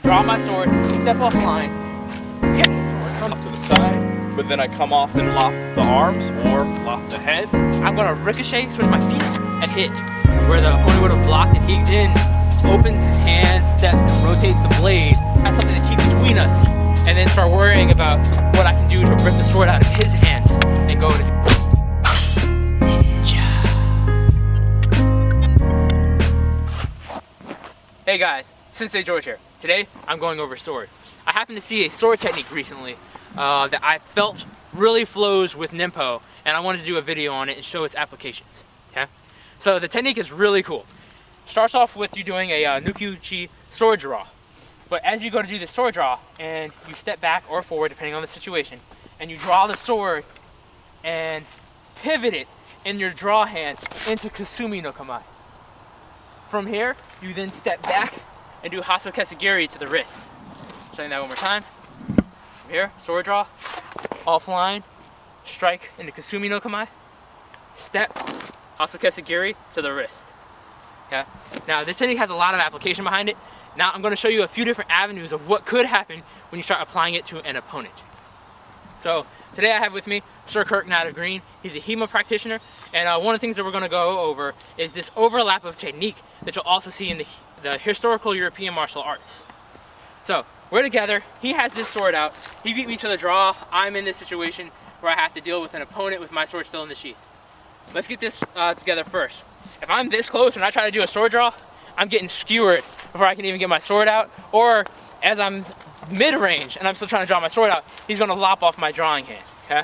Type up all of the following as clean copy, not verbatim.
draw my sword, step off line, hit the sword, come up to the side, but then I come off and lock the arms or lock the head. I'm gonna ricochet, switch my feet, and hit. Where the opponent would have blocked and he then opens his hand, steps, and rotates the blade. That's something to keep between us. And then start worrying about what I can do to rip the sword out of his hands and go to ninja. Hey guys, Sensei George here. Today I'm going over sword. I happened to see a sword technique recently that I felt really flows with Ninpo, and I wanted to do a video on it and show its applications. Okay? So the technique is really cool. Starts off with you doing a Nuki-uchi sword draw. But as you go to do the sword draw, and you step back or forward depending on the situation, and you draw the sword and pivot it in your draw hand into Kasumi no Kamae. From here, you then step back and do Haso Kesagiri to the wrist. Saying that one more time. From here, sword draw, offline, strike into Kasumi no Kamae, step, Haso Kesagiri to the wrist. Okay? Now this technique has a lot of application behind it. Now I'm going to show you a few different avenues of what could happen when you start applying it to an opponent. So today I have with me Sir Kirk Knight of Green. He's a HEMA practitioner, and one of the things that we're going to go over is this overlap of technique that you'll also see in the historical European martial arts. So we're together. He has this sword out. He beat me to the draw. I'm in this situation where I have to deal with an opponent with my sword still in the sheath. Let's get this together first. If I'm this close and I try to do a sword draw, I'm getting skewered before I can even get my sword out, or as I'm mid-range and I'm still trying to draw my sword out, he's going to lop off my drawing hand. Okay?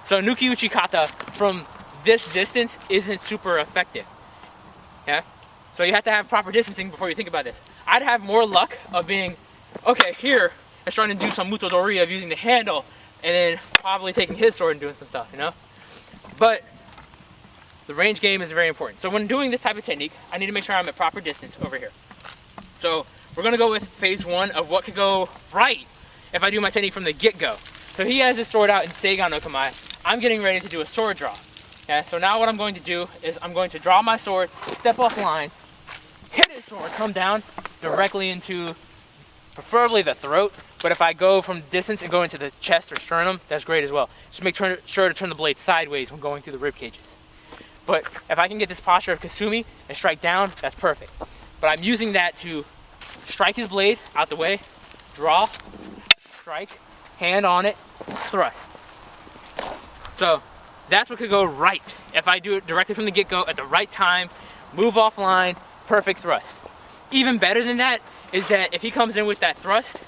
So Nuki-uchi kata from this distance isn't super effective. Okay? So you have to have proper distancing before you think about this. I'd have more luck of being, okay, here, and trying to do some mutodori of using the handle, and then probably taking his sword and doing some stuff, you know? But the range game is very important. So when doing this type of technique, I need to make sure I'm at proper distance over here. So we're gonna go with phase one of what could go right if I do my technique from the get-go. So he has his sword out in Seigan no Kamae. I'm getting ready to do a sword draw. Okay, so now what I'm going to do is I'm going to draw my sword, step off line, hit his sword, come down directly into preferably the throat, but if I go from distance and go into the chest or sternum, that's great as well. Just make sure to turn the blade sideways when going through the rib cages. But if I can get this posture of Kasumi and strike down, that's perfect. But I'm using that to strike his blade out the way, draw, strike, hand on it, thrust. So that's what could go right if I do it directly from the get-go at the right time, move offline, perfect thrust. Even better than that is that if he comes in with that thrust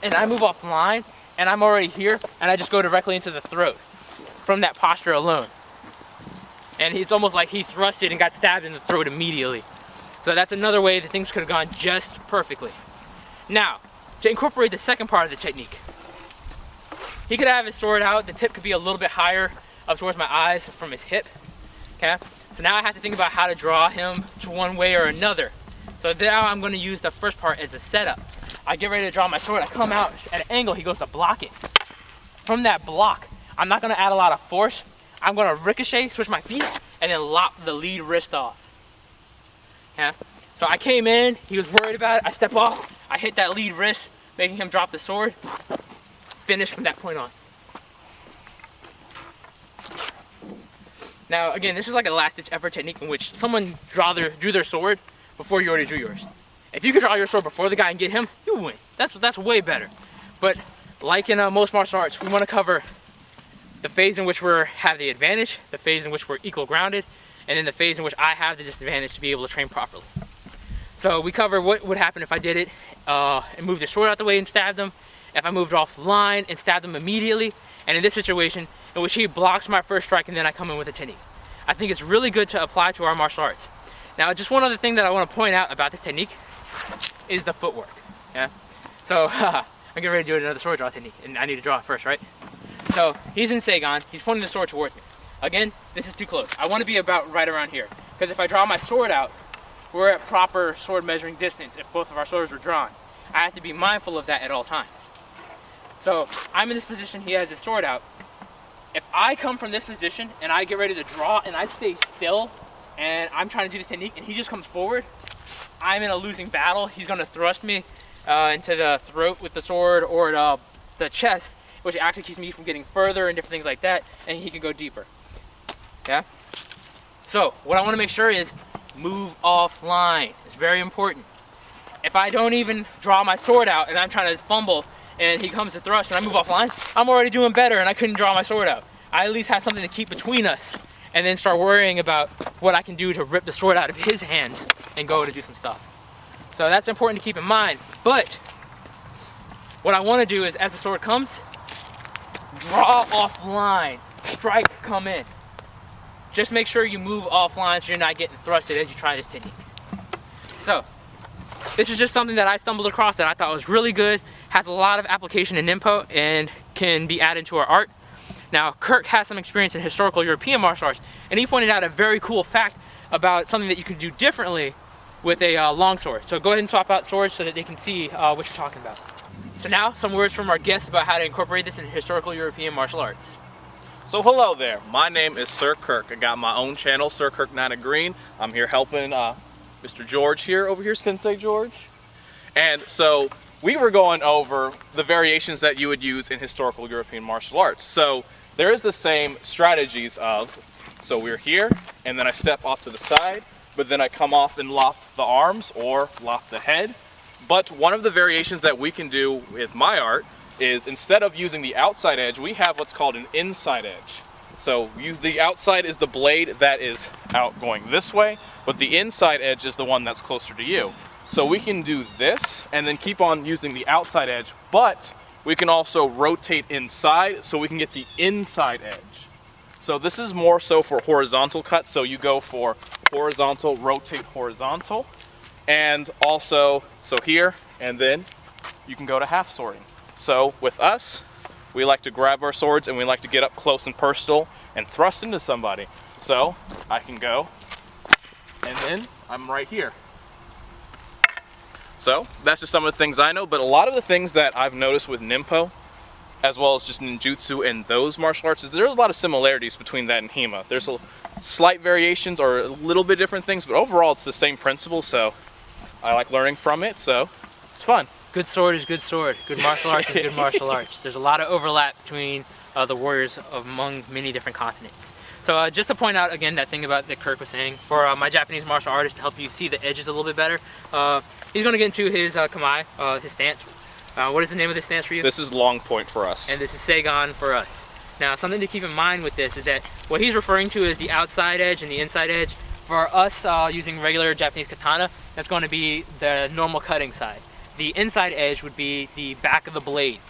and I move offline and I'm already here and I just go directly into the throat from that posture alone. And it's almost like he thrusted and got stabbed in the throat immediately. So that's another way that things could have gone just perfectly. Now, to incorporate the second part of the technique, he could have his sword out. The tip could be a little bit higher up towards my eyes from his hip. Okay? So now I have to think about how to draw him to one way or another. So now I'm going to use the first part as a setup. I get ready to draw my sword. I come out at an angle. He goes to block it. From that block, I'm not going to add a lot of force. I'm going to ricochet, switch my feet, and then lop the lead wrist off. Yeah. So I came in, he was worried about it, I step off, I hit that lead wrist, making him drop the sword, finish from that point on. Now again, this is like a last ditch effort technique in which someone drew their sword before you already drew yours. If you can draw your sword before the guy and get him, you win. That's way better. But like in most martial arts, we want to cover the phase in which we have the advantage, the phase in which we're equal grounded, and then the phase in which I have the disadvantage to be able to train properly. So we cover what would happen if I did it and moved the sword out the way and stabbed him, if I moved off the line and stabbed him immediately, and in this situation in which he blocks my first strike and then I come in with a technique. I think it's really good to apply to our martial arts. Now just one other thing that I want to point out about this technique is the footwork. Yeah? So I'm getting ready to do another sword draw technique, and I need to draw it first, right? So he's in Seigan, he's pointing the sword towards me. Again, this is too close. I want to be about right around here. Because if I draw my sword out, we're at proper sword measuring distance if both of our swords were drawn. I have to be mindful of that at all times. So I'm in this position, he has his sword out. If I come from this position and I get ready to draw and I stay still and I'm trying to do this technique and he just comes forward, I'm in a losing battle. He's going to thrust me into the throat with the sword or the chest, which actually keeps me from getting further and different things like that, and he can go deeper. Yeah? So, what I want to make sure is move offline. It's very important. If I don't even draw my sword out and I'm trying to fumble and he comes to thrust and I move offline, I'm already doing better and I couldn't draw my sword out. I at least have something to keep between us and then start worrying about what I can do to rip the sword out of his hands and go to do some stuff. So that's important to keep in mind. But what I want to do is, as the sword comes, draw offline, strike, come in. Just make sure you move offline so you're not getting thrusted as you try this technique. So, this is just something that I stumbled across that I thought was really good, has a lot of application in Ninpo, and can be added to our art. Now, Kirk has some experience in historical European martial arts, and he pointed out a very cool fact about something that you can do differently with a longsword. So go ahead and swap out swords so that they can see what you're talking about. So now, some words from our guests about how to incorporate this in historical European martial arts. So hello there, my name is Sir Kirk. I got my own channel, Sir Kirk Nana Green. I'm here helping Mr. George here, over here, Sensei George. And so we were going over the variations that you would use in historical European martial arts. So there is the same strategies of, so we're here, and then I step off to the side, but then I come off and lock the arms or lock the head. But one of the variations that we can do with my art is, instead of using the outside edge, we have what's called an inside edge. So the outside is the blade that is out going this way, but the inside edge is the one that's closer to you. So we can do this and then keep on using the outside edge, but we can also rotate inside so we can get the inside edge. So this is more so for horizontal cuts, so you go for horizontal, rotate horizontal, and also, so here, and then you can go to half swording. So with us, we like to grab our swords and we like to get up close and personal and thrust into somebody. So I can go, and then I'm right here. So that's just some of the things I know, but a lot of the things that I've noticed with Ninpo, as well as just ninjutsu and those martial arts, is there's a lot of similarities between that and HEMA. There's a slight variations or a little bit different things, but overall it's the same principle, so I like learning from it, so it's fun. Good sword is good sword. Good martial arts is good martial arts. There's a lot of overlap between the warriors among many different continents. So just to point out again that thing about that Kirk was saying, for my Japanese martial artist to help you see the edges a little bit better, he's going to get into his kamae, his stance. What is the name of this stance for you? This is long point for us. And this is Seigan for us. Now, something to keep in mind with this is that what he's referring to is the outside edge and the inside edge. For us using regular Japanese katana, that's going to be the normal cutting side. The inside edge would be the back of the blade.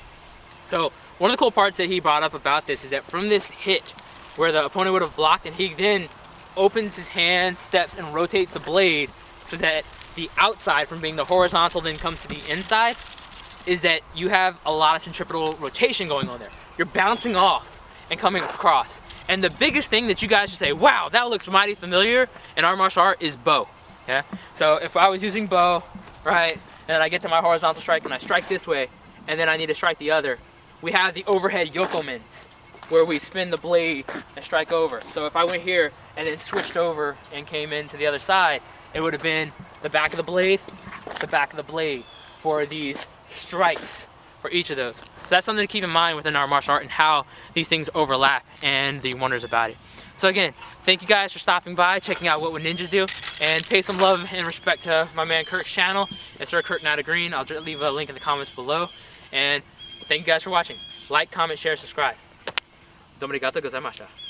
So one of the cool parts that he brought up about this is that from this hit where the opponent would have blocked, and he then opens his hand, steps, and rotates the blade so that the outside, from being the horizontal then comes to the inside, is that you have a lot of centripetal rotation going on there. You're bouncing off and coming across. And the biggest thing that you guys should say, wow, that looks mighty familiar in our martial art, is bow. Yeah? So if I was using bow, right, and I get to my horizontal strike and I strike this way, and then I need to strike the other, we have the overhead yokomens, where we spin the blade and strike over. So if I went here and then switched over and came into the other side, it would have been the back of the blade for these strikes for each of those. So that's something to keep in mind within our martial art and how these things overlap and the wonders about it. So again, thank you guys for stopping by, checking out what would ninjas do, and pay some love and respect to my man Kirk's channel. It's Sir Kirk Nada Green. I'll leave a link in the comments below. And thank you guys for watching. Like, comment, share, subscribe. どうもありがとうございました。